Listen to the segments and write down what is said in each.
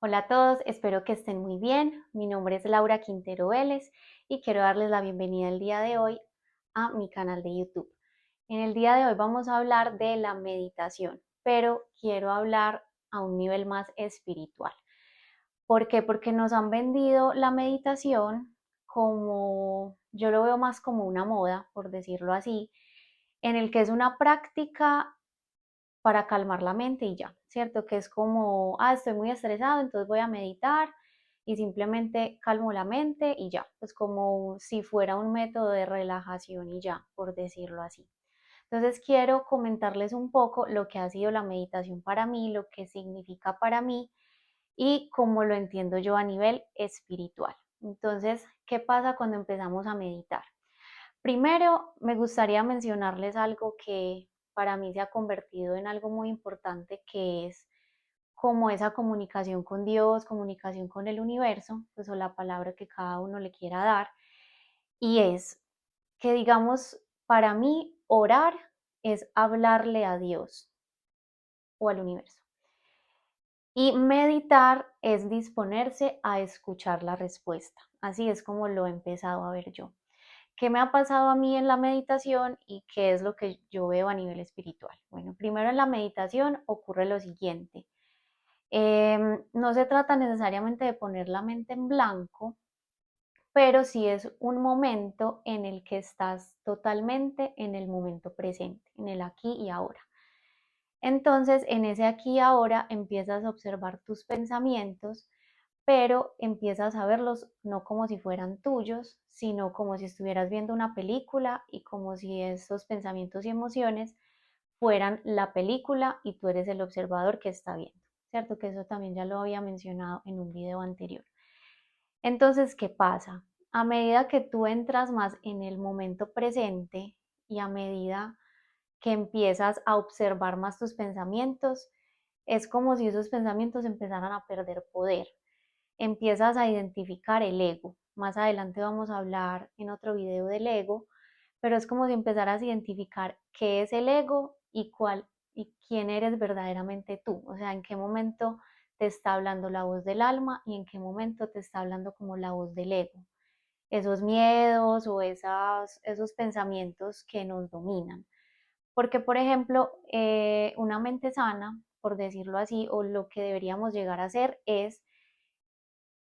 Hola a todos, espero que estén muy bien. Mi nombre es Laura Quintero Vélez y quiero darles la bienvenida el día de hoy a mi canal de YouTube. En el día de hoy vamos a hablar de la meditación, pero quiero hablar a un nivel más espiritual. ¿Por qué? Porque nos han vendido la meditación como, yo lo veo más como una moda, por decirlo así, en el que es una práctica para calmar la mente y ya, ¿cierto? Que es como, estoy muy estresado, entonces voy a meditar y simplemente calmo la mente y ya, pues como si fuera un método de relajación y ya, por decirlo así. Entonces quiero comentarles un poco lo que ha sido la meditación para mí, lo que significa para mí y cómo lo entiendo yo a nivel espiritual. Entonces, ¿qué pasa cuando empezamos a meditar? Primero, me gustaría mencionarles algo que para mí se ha convertido en algo muy importante, que es como esa comunicación con Dios, comunicación con el universo, pues o la palabra que cada uno le quiera dar, y es que digamos, para mí orar es hablarle a Dios o al universo. Y meditar es disponerse a escuchar la respuesta. Así es como lo he empezado a ver yo. ¿Qué me ha pasado a mí en la meditación y qué es lo que yo veo a nivel espiritual? Bueno, primero en la meditación ocurre lo siguiente. No se trata necesariamente de poner la mente en blanco, pero sí es un momento en el que estás totalmente en el momento presente, en el aquí y ahora. Entonces, en ese aquí y ahora empiezas a observar tus pensamientos, pero empiezas a verlos no como si fueran tuyos, sino como si estuvieras viendo una película y como si esos pensamientos y emociones fueran la película y tú eres el observador que está viendo, ¿cierto? Que eso también ya lo había mencionado en un video anterior. Entonces, ¿qué pasa? A medida que tú entras más en el momento presente y a medida que empiezas a observar más tus pensamientos, es como si esos pensamientos empezaran a perder poder. Empiezas a identificar el ego. Más adelante vamos a hablar en otro video del ego, pero es como si empezaras a identificar qué es el ego y cuál y quién eres verdaderamente tú. O sea, en qué momento te está hablando la voz del alma y en qué momento te está hablando como la voz del ego. Esos miedos o esos pensamientos que nos dominan. Porque, por ejemplo, una mente sana, por decirlo así, o lo que deberíamos llegar a hacer es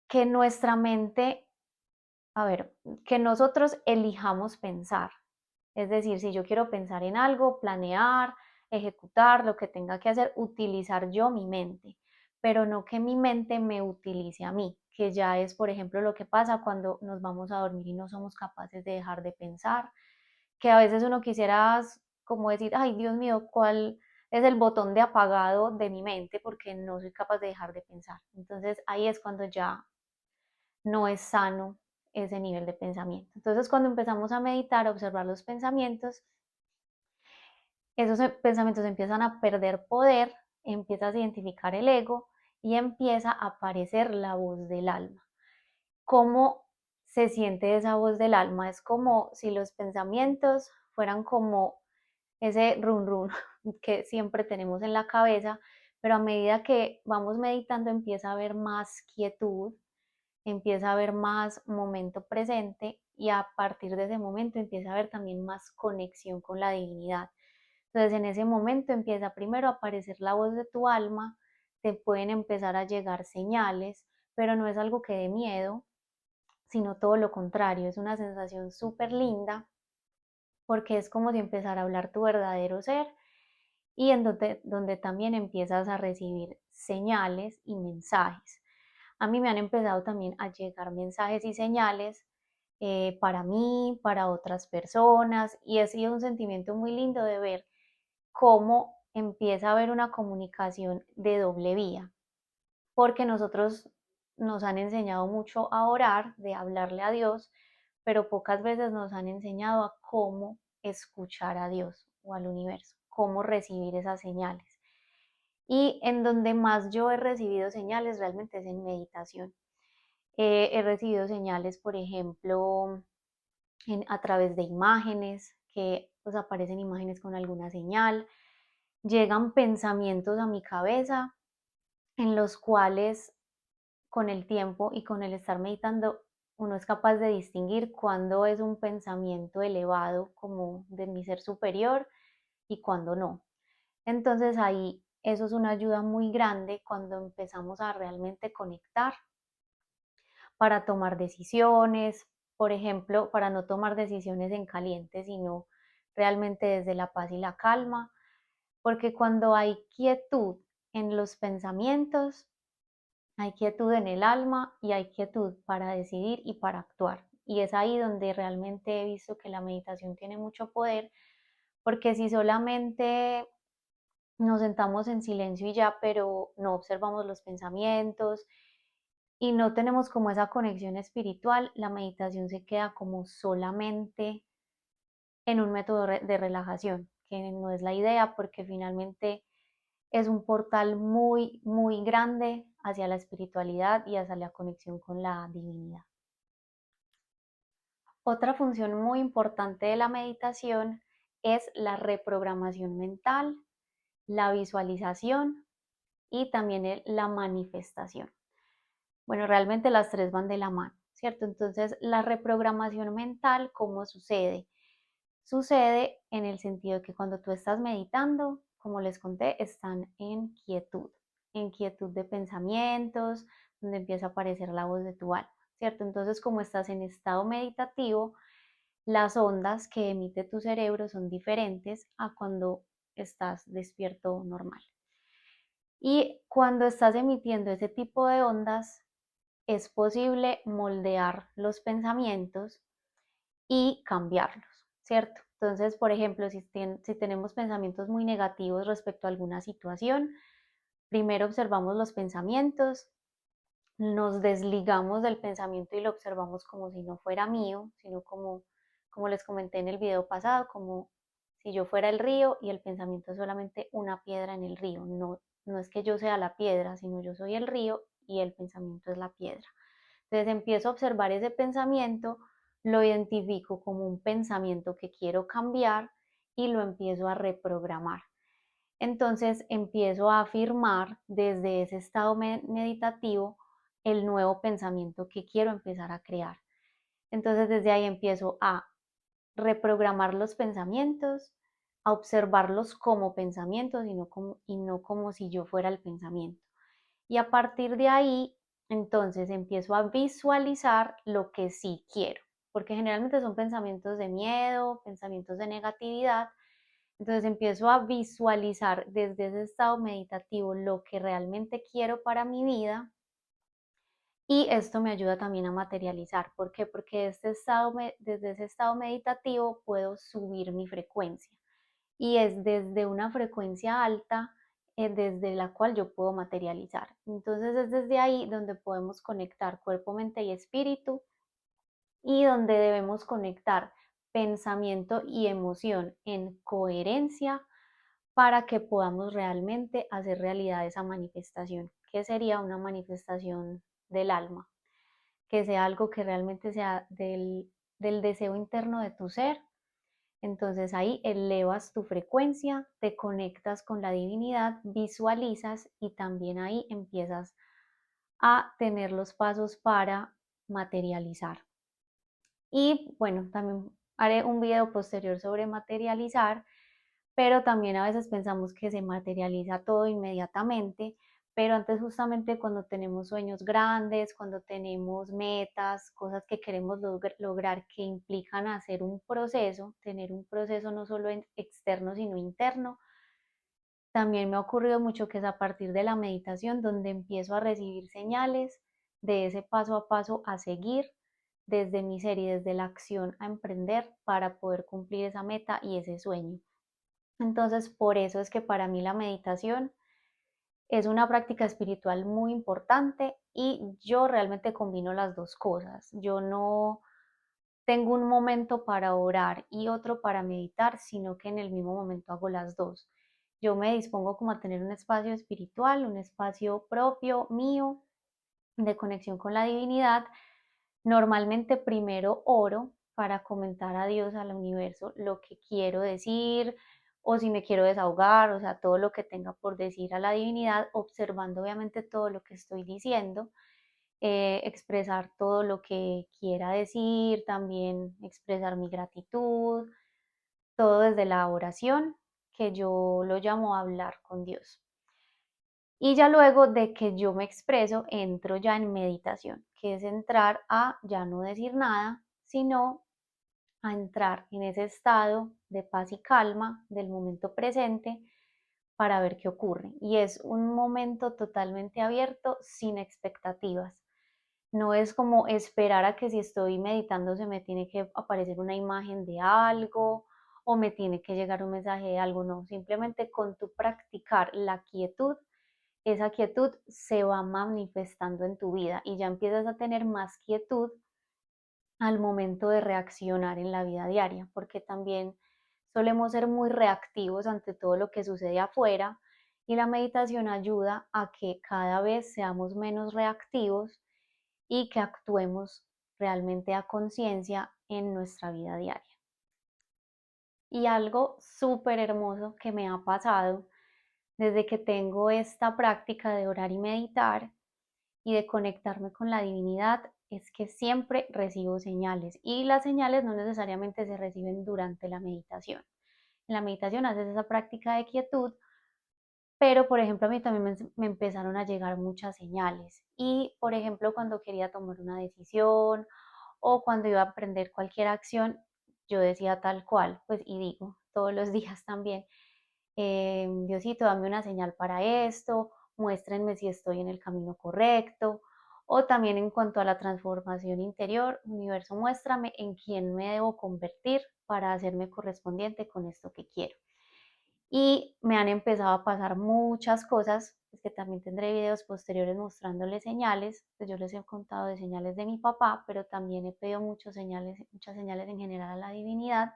que nuestra mente, a ver, que nosotros elijamos pensar. Es decir, si yo quiero pensar en algo, planear, ejecutar lo que tenga que hacer, utilizar yo mi mente, pero no que mi mente me utilice a mí, que ya es, por ejemplo, lo que pasa cuando nos vamos a dormir y no somos capaces de dejar de pensar, que a veces uno quisiera como decir, ay Dios mío, ¿cuál es el botón de apagado de mi mente? Porque no soy capaz de dejar de pensar. Entonces ahí es cuando ya no es sano ese nivel de pensamiento. Entonces, cuando empezamos a meditar, a observar los pensamientos, esos pensamientos empiezan a perder poder, empiezas a identificar el ego y empieza a aparecer la voz del alma. ¿Cómo se siente esa voz del alma? Es como si los pensamientos fueran como ese run run que siempre tenemos en la cabeza, pero a medida que vamos meditando empieza a haber más quietud, empieza a haber más momento presente y a partir de ese momento empieza a haber también más conexión con la divinidad. Entonces en ese momento empieza primero a aparecer la voz de tu alma, te pueden empezar a llegar señales, pero no es algo que dé miedo, sino todo lo contrario, es una sensación súper linda porque es como si empezara a hablar tu verdadero ser y en donde también empiezas a recibir señales y mensajes. A mí me han empezado también a llegar mensajes y señales para mí, para otras personas, y ha sido un sentimiento muy lindo de ver cómo empieza a haber una comunicación de doble vía, porque nosotros nos han enseñado mucho a orar, de hablarle a Dios, pero pocas veces nos han enseñado a cómo escuchar a Dios o al universo, cómo recibir esas señales. Y en donde más yo he recibido señales realmente es en meditación. He recibido señales, por ejemplo, a través de imágenes, que pues aparecen imágenes con alguna señal. Llegan pensamientos a mi cabeza en los cuales con el tiempo y con el estar meditando, uno es capaz de distinguir cuándo es un pensamiento elevado como de mi ser superior y cuándo no. Entonces ahí eso es una ayuda muy grande cuando empezamos a realmente conectar para tomar decisiones, por ejemplo, para no tomar decisiones en caliente, sino realmente desde la paz y la calma, porque cuando hay quietud en los pensamientos, hay quietud en el alma y hay quietud para decidir y para actuar. Y es ahí donde realmente he visto que la meditación tiene mucho poder, porque si solamente nos sentamos en silencio y ya, pero no observamos los pensamientos y no tenemos como esa conexión espiritual, la meditación se queda como solamente en un método de relajación, que no es la idea porque finalmente es un portal muy, muy grande hacia la espiritualidad y hacia la conexión con la divinidad. Otra función muy importante de la meditación es la reprogramación mental, la visualización y también la manifestación. Bueno, realmente las tres van de la mano, ¿cierto? Entonces, la reprogramación mental, ¿cómo sucede? Sucede en el sentido de que cuando tú estás meditando, como les conté, están en quietud de pensamientos, donde empieza a aparecer la voz de tu alma, ¿cierto? Entonces, como estás en estado meditativo, las ondas que emite tu cerebro son diferentes a cuando estás despierto normal. Y cuando estás emitiendo ese tipo de ondas, es posible moldear los pensamientos y cambiarlos, ¿cierto? Entonces, por ejemplo, si tenemos pensamientos muy negativos respecto a alguna situación, primero observamos los pensamientos, nos desligamos del pensamiento y lo observamos como si no fuera mío, sino como les comenté en el video pasado, como si yo fuera el río y el pensamiento es solamente una piedra en el río. No, no es que yo sea la piedra, sino yo soy el río y el pensamiento es la piedra. Entonces empiezo a observar ese pensamiento, lo identifico como un pensamiento que quiero cambiar y lo empiezo a reprogramar. Entonces empiezo a afirmar desde ese estado meditativo el nuevo pensamiento que quiero empezar a crear. Entonces desde ahí empiezo a reprogramar los pensamientos, a observarlos como pensamientos y no como si yo fuera el pensamiento. Y a partir de ahí, entonces empiezo a visualizar lo que sí quiero, porque generalmente son pensamientos de miedo, pensamientos de negatividad. Entonces empiezo a visualizar desde ese estado meditativo lo que realmente quiero para mi vida y esto me ayuda también a materializar. ¿Por qué? Porque desde ese estado meditativo puedo subir mi frecuencia y es desde una frecuencia alta desde la cual yo puedo materializar. Entonces es desde ahí donde podemos conectar cuerpo, mente y espíritu y donde debemos conectar pensamiento y emoción en coherencia para que podamos realmente hacer realidad esa manifestación, que sería una manifestación del alma, que sea algo que realmente sea del deseo interno de tu ser. Entonces ahí elevas tu frecuencia, te conectas con la divinidad, visualizas y también ahí empiezas a tener los pasos para materializar. Y bueno, también haré un video posterior sobre materializar, pero también a veces pensamos que se materializa todo inmediatamente, pero antes justamente cuando tenemos sueños grandes, cuando tenemos metas, cosas que queremos lograr que implican hacer un proceso, tener un proceso no solo externo, sino interno, también me ha ocurrido mucho que es a partir de la meditación donde empiezo a recibir señales de ese paso a paso a seguir desde mi ser y desde la acción a emprender para poder cumplir esa meta y ese sueño. Entonces, por eso es que para mí la meditación es una práctica espiritual muy importante y yo realmente combino las dos cosas. Yo no tengo un momento para orar y otro para meditar, sino que en el mismo momento hago las dos. Yo me dispongo como a tener un espacio espiritual, un espacio propio mío de conexión con la divinidad. Normalmente primero oro para comentar a Dios, al universo, lo que quiero decir o si me quiero desahogar, o sea, todo lo que tenga por decir a la divinidad, observando obviamente todo lo que estoy diciendo. expresar todo lo que quiera decir, también expresar mi gratitud, todo desde la oración, que yo lo llamo hablar con Dios. Y ya luego de que yo me expreso, entro ya en meditación, que es entrar a ya no decir nada, sino a entrar en ese estado de paz y calma del momento presente para ver qué ocurre. Y es un momento totalmente abierto, sin expectativas. No es como esperar a que si estoy meditando se me tiene que aparecer una imagen de algo o me tiene que llegar un mensaje de algo, no, simplemente con tu practicar la quietud, esa quietud se va manifestando en tu vida y ya empiezas a tener más quietud al momento de reaccionar en la vida diaria, porque también solemos ser muy reactivos ante todo lo que sucede afuera y la meditación ayuda a que cada vez seamos menos reactivos y que actuemos realmente a conciencia en nuestra vida diaria. Y algo súper hermoso que me ha pasado desde que tengo esta práctica de orar y meditar y de conectarme con la divinidad es que siempre recibo señales y las señales no necesariamente se reciben durante la meditación. En la meditación haces esa práctica de quietud, pero por ejemplo a mí también me empezaron a llegar muchas señales y por ejemplo cuando quería tomar una decisión o cuando iba a emprender cualquier acción, yo decía tal cual, pues y digo todos los días también, Diosito, dame una señal para esto, muéstrenme si estoy en el camino correcto, o también en cuanto a la transformación interior, universo, muéstrame en quién me debo convertir para hacerme correspondiente con esto que quiero. Y me han empezado a pasar muchas cosas, es que también tendré videos posteriores mostrándoles señales, pues yo les he contado de señales de mi papá, pero también he pedido muchas señales en general a la divinidad.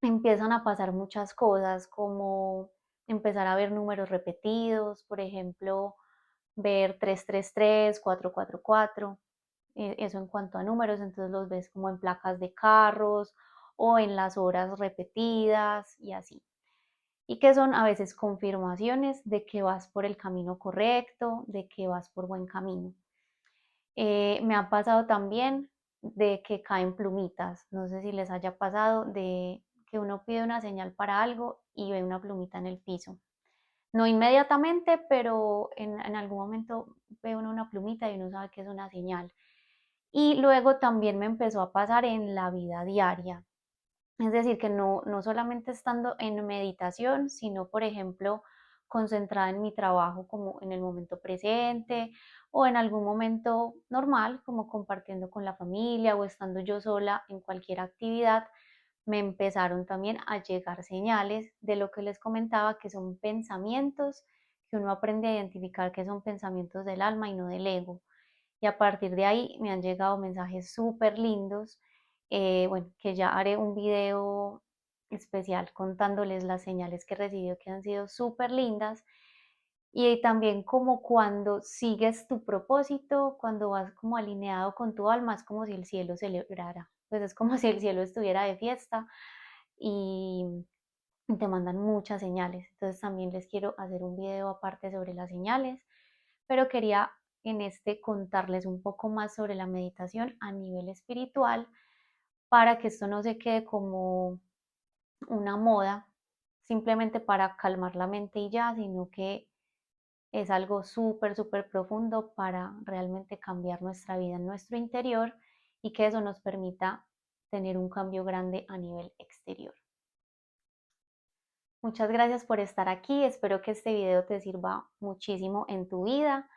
Empiezan a pasar muchas cosas, como empezar a ver números repetidos, por ejemplo, ver 333, 444, eso en cuanto a números, entonces los ves como en placas de carros o en las horas repetidas y así. Y que son a veces confirmaciones de que vas por el camino correcto, de que vas por buen camino. Me ha pasado también de que caen plumitas, no sé si les haya pasado, de que uno pide una señal para algo y ve una plumita en el piso. No inmediatamente, pero en algún momento ve uno una plumita y uno sabe que es una señal. Y luego también me empezó a pasar en la vida diaria. Es decir, que no solamente estando en meditación, sino, por ejemplo, concentrada en mi trabajo como en el momento presente o en algún momento normal, como compartiendo con la familia o estando yo sola en cualquier actividad, me empezaron también a llegar señales de lo que les comentaba, que son pensamientos que uno aprende a identificar que son pensamientos del alma y no del ego. Y a partir de ahí me han llegado mensajes súper lindos, bueno, que ya haré un video especial contándoles las señales que he recibido que han sido súper lindas. Y también como cuando sigues tu propósito, cuando vas como alineado con tu alma, es como si el cielo celebrara, pues es como si el cielo estuviera de fiesta y te mandan muchas señales. Entonces también les quiero hacer un video aparte sobre las señales, pero quería en este contarles un poco más sobre la meditación a nivel espiritual para que esto no se quede como una moda simplemente para calmar la mente y ya, sino que es algo súper, súper profundo para realmente cambiar nuestra vida en nuestro interior y que eso nos permita tener un cambio grande a nivel exterior. Muchas gracias por estar aquí, espero que este video te sirva muchísimo en tu vida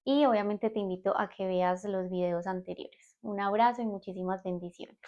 y obviamente te invito a que veas los videos anteriores. Un abrazo y muchísimas bendiciones.